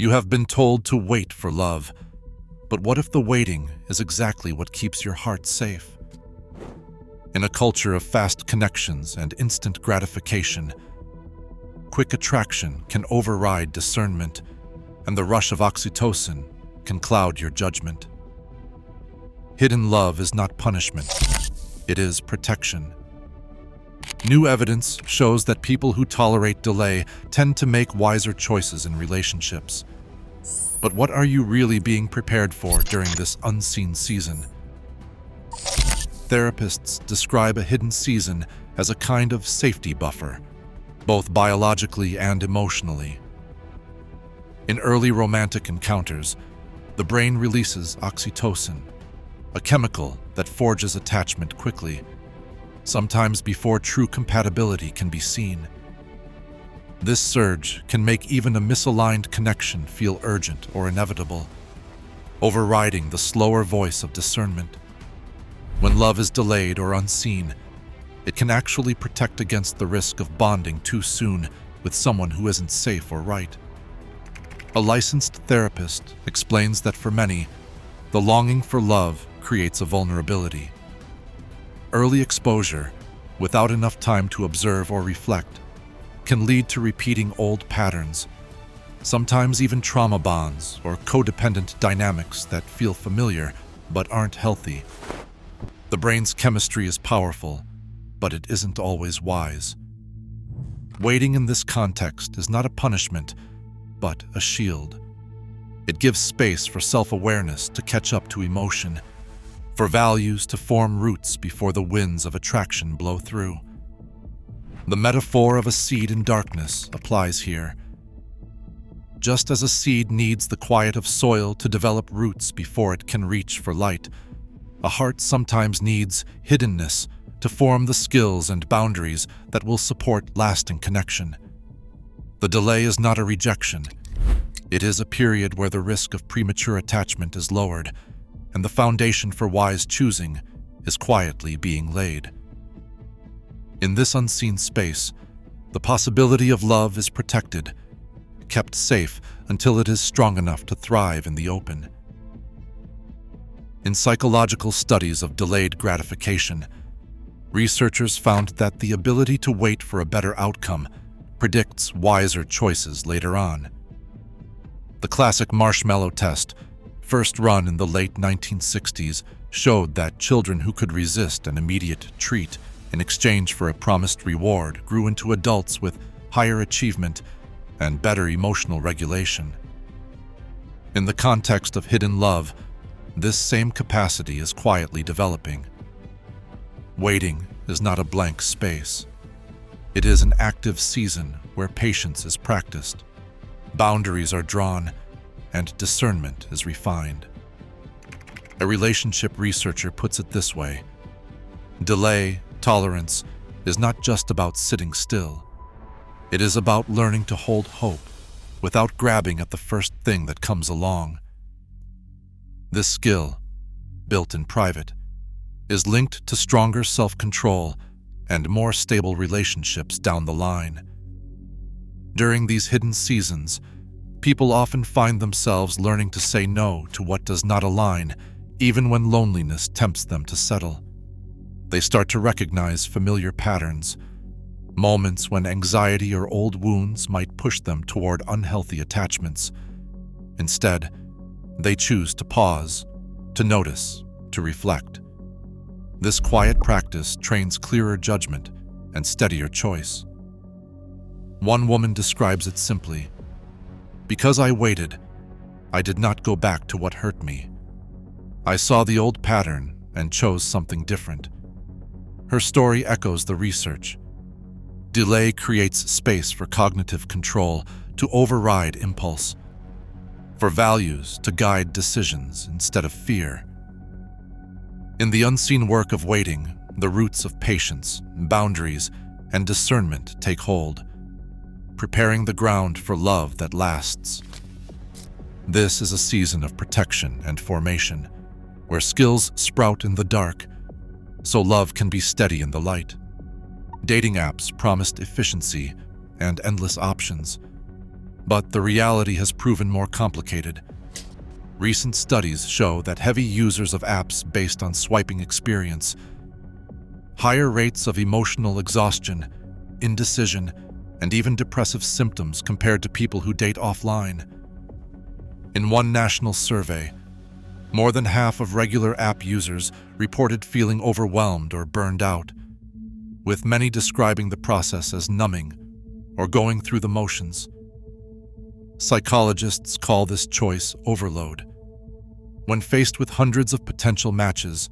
You have been told to wait for love, but what if the waiting is exactly what keeps your heart safe? In a culture of fast connections and instant gratification, quick attraction can override discernment, and the rush of oxytocin can cloud your judgment. Hidden love is not punishment, it is protection. New evidence shows that people who tolerate delay tend to make wiser choices in relationships. But what are you really being prepared for during this unseen season? Therapists describe a hidden season as a kind of safety buffer, both biologically and emotionally. In early romantic encounters, the brain releases oxytocin, a chemical that forges attachment quickly, sometimes before true compatibility can be seen. This surge can make even a misaligned connection feel urgent or inevitable, overriding the slower voice of discernment. When love is delayed or unseen, it can actually protect against the risk of bonding too soon with someone who isn't safe or right. A licensed therapist explains that for many, the longing for love creates a vulnerability. Early exposure, without enough time to observe or reflect, can lead to repeating old patterns, sometimes even trauma bonds or codependent dynamics that feel familiar but aren't healthy. The brain's chemistry is powerful, but it isn't always wise. Waiting in this context is not a punishment, but a shield. It gives space for self-awareness to catch up to emotion, for values to form roots before the winds of attraction blow through. The metaphor of a seed in darkness applies here. Just as a seed needs the quiet of soil to develop roots before it can reach for light, a heart sometimes needs hiddenness to form the skills and boundaries that will support lasting connection. The delay is not a rejection. It is a period where the risk of premature attachment is lowered, and the foundation for wise choosing is quietly being laid. In this unseen space, the possibility of love is protected, kept safe until it is strong enough to thrive in the open. In psychological studies of delayed gratification, researchers found that the ability to wait for a better outcome predicts wiser choices later on. The classic marshmallow test, first run in the late 1960s, showed that children who could resist an immediate treat in exchange for a promised reward grew into adults with higher achievement and better emotional regulation. In the context of hidden love, this same capacity is quietly developing. Waiting is not a blank space. It is an active season where patience is practiced, boundaries are drawn, and discernment is refined. A relationship researcher puts it this way: delay, tolerance, is not just about sitting still. It is about learning to hold hope without grabbing at the first thing that comes along. This skill, built in private, is linked to stronger self-control and more stable relationships down the line. During these hidden seasons, people often find themselves learning to say no to what does not align, even when loneliness tempts them to settle. They start to recognize familiar patterns, moments when anxiety or old wounds might push them toward unhealthy attachments. Instead, they choose to pause, to notice, to reflect. This quiet practice trains clearer judgment and steadier choice. One woman describes it simply: "Because I waited, I did not go back to what hurt me. I saw the old pattern and chose something different." Her story echoes the research. Delay creates space for cognitive control to override impulse, for values to guide decisions instead of fear. In the unseen work of waiting, the roots of patience, boundaries, and discernment take hold, preparing the ground for love that lasts. This is a season of protection and formation, where skills sprout in the dark, so love can be steady in the light. Dating apps promised efficiency and endless options, But the reality has proven more complicated. Recent studies show that heavy users of apps based on swiping experience higher rates of emotional exhaustion, indecision, and even depressive symptoms compared to people who date offline. In one national survey, more than half of regular app users reported feeling overwhelmed or burned out, with many describing the process as numbing or going through the motions. Psychologists call this choice overload. When faced with hundreds of potential matches,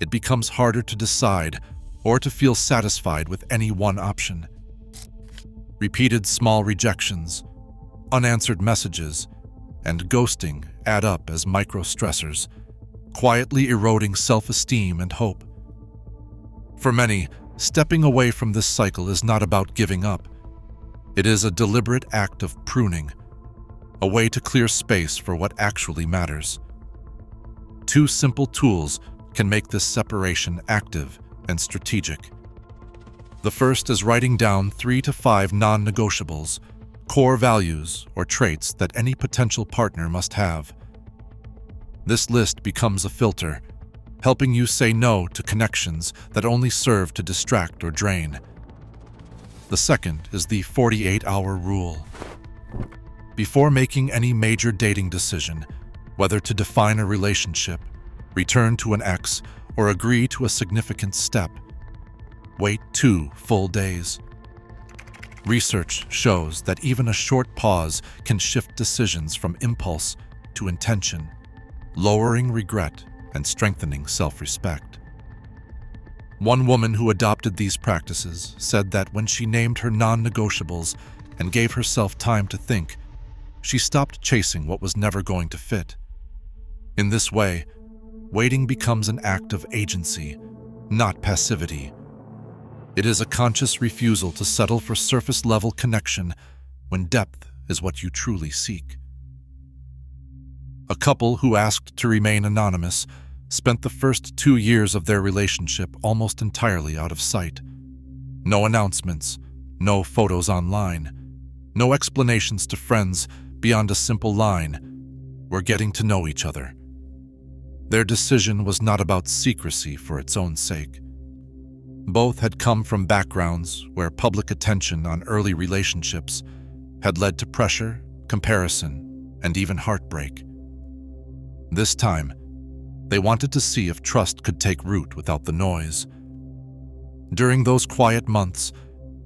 it becomes harder to decide or to feel satisfied with any one option. Repeated small rejections, unanswered messages, and ghosting add up as micro-stressors, quietly eroding self-esteem and hope. For many, stepping away from this cycle is not about giving up. It is a deliberate act of pruning, a way to clear space for what actually matters. Two simple tools can make this separation active and strategic. The first is writing down 3 to 5 non-negotiables, core values or traits that any potential partner must have. This list becomes a filter, helping you say no to connections that only serve to distract or drain. The second is the 48-hour rule. Before making any major dating decision, whether to define a relationship, return to an ex, or agree to a significant step, wait 2 full days. Research shows that even a short pause can shift decisions from impulse to intention, lowering regret and strengthening self-respect. One woman who adopted these practices said that when she named her non-negotiables and gave herself time to think, she stopped chasing what was never going to fit. In this way, waiting becomes an act of agency, not passivity. It is a conscious refusal to settle for surface-level connection when depth is what you truly seek. A couple who asked to remain anonymous spent the first 2 years of their relationship almost entirely out of sight. No announcements, no photos online, no explanations to friends beyond a simple line, "We're getting to know each other." Their decision was not about secrecy for its own sake. Both had come from backgrounds where public attention on early relationships had led to pressure, comparison, and even heartbreak. This time, they wanted to see if trust could take root without the noise. During those quiet months,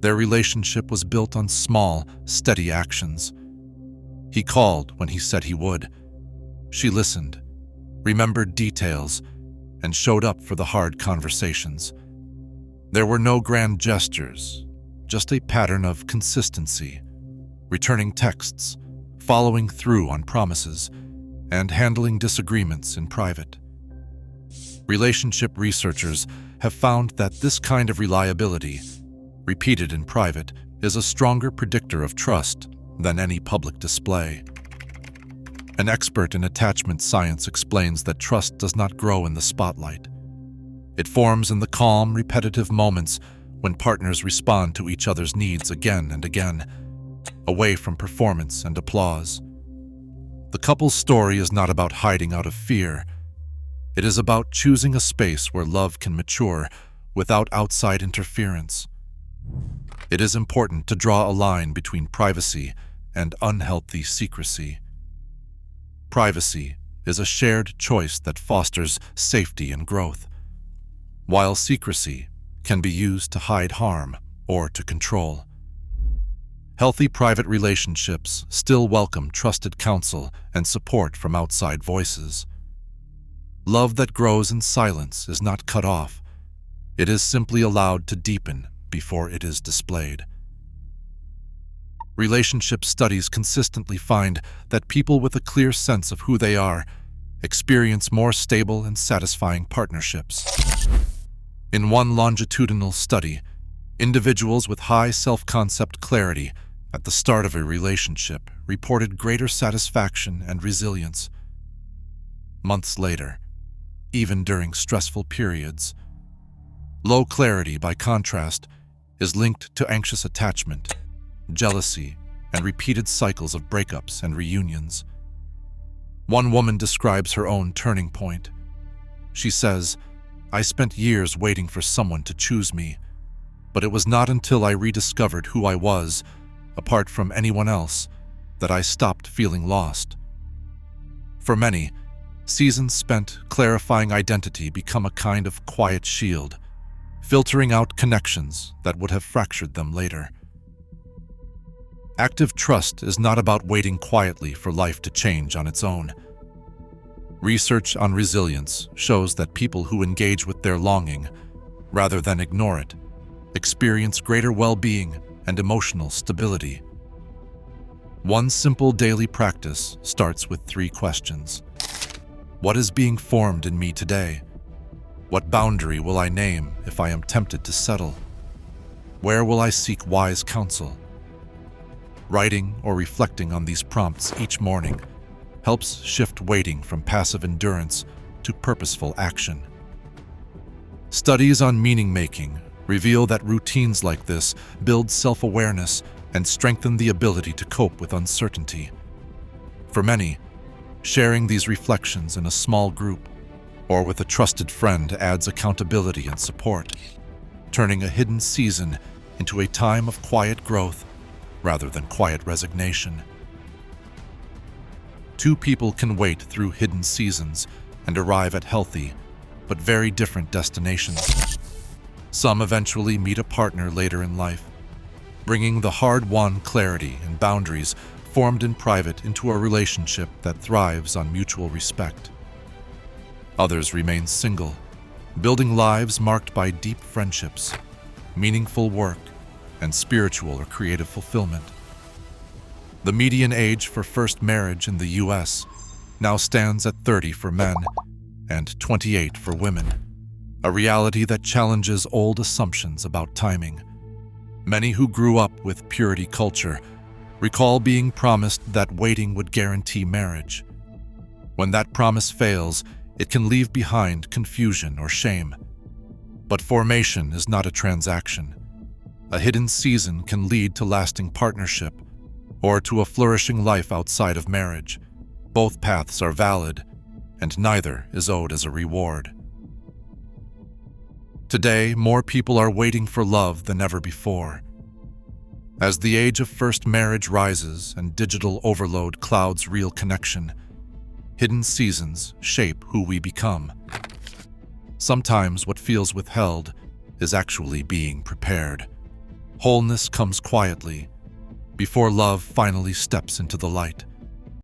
their relationship was built on small, steady actions. He called when he said he would. She listened, remembered details, and showed up for the hard conversations. There were no grand gestures, just a pattern of consistency, returning texts, following through on promises, and handling disagreements in private. Relationship researchers have found that this kind of reliability, repeated in private, is a stronger predictor of trust than any public display. An expert in attachment science explains that trust does not grow in the spotlight. It forms in the calm, repetitive moments when partners respond to each other's needs again and again, away from performance and applause. The couple's story is not about hiding out of fear. It is about choosing a space where love can mature without outside interference. It is important to draw a line between privacy and unhealthy secrecy. Privacy is a shared choice that fosters safety and growth, while secrecy can be used to hide harm or to control. Healthy private relationships still welcome trusted counsel and support from outside voices. Love that grows in silence is not cut off. It is simply allowed to deepen before it is displayed. Relationship studies consistently find that people with a clear sense of who they are experience more stable and satisfying partnerships. In one longitudinal study, individuals with high self-concept clarity at the start of a relationship reported greater satisfaction and resilience. Months later, even during stressful periods, low clarity, by contrast, is linked to anxious attachment, jealousy, and repeated cycles of breakups and reunions. One woman describes her own turning point. She says, "I spent years waiting for someone to choose me, but it was not until I rediscovered who I was, apart from anyone else, that I stopped feeling lost." For many, seasons spent clarifying identity become a kind of quiet shield, filtering out connections that would have fractured them later. Active trust is not about waiting quietly for life to change on its own. Research on resilience shows that people who engage with their longing, rather than ignore it, experience greater well-being and emotional stability. One simple daily practice starts with 3 questions. What is being formed in me today? What boundary will I name if I am tempted to settle? Where will I seek wise counsel? Writing or reflecting on these prompts each morning helps shift waiting from passive endurance to purposeful action. Studies on meaning-making reveal that routines like this build self-awareness and strengthen the ability to cope with uncertainty. For many, sharing these reflections in a small group or with a trusted friend adds accountability and support, turning a hidden season into a time of quiet growth rather than quiet resignation. 2 people can wait through hidden seasons and arrive at healthy, but very different destinations. Some eventually meet a partner later in life, bringing the hard-won clarity and boundaries formed in private into a relationship that thrives on mutual respect. Others remain single, building lives marked by deep friendships, meaningful work, and spiritual or creative fulfillment. The median age for first marriage in the U.S. now stands at 30 for men and 28 for women, a reality that challenges old assumptions about timing. Many who grew up with purity culture recall being promised that waiting would guarantee marriage. When that promise fails, it can leave behind confusion or shame. But formation is not a transaction. A hidden season can lead to lasting partnership or to a flourishing life outside of marriage. Both paths are valid, and neither is owed as a reward. Today, more people are waiting for love than ever before. As the age of first marriage rises and digital overload clouds real connection, hidden seasons shape who we become. Sometimes what feels withheld is actually being prepared. Wholeness comes quietly, before love finally steps into the light.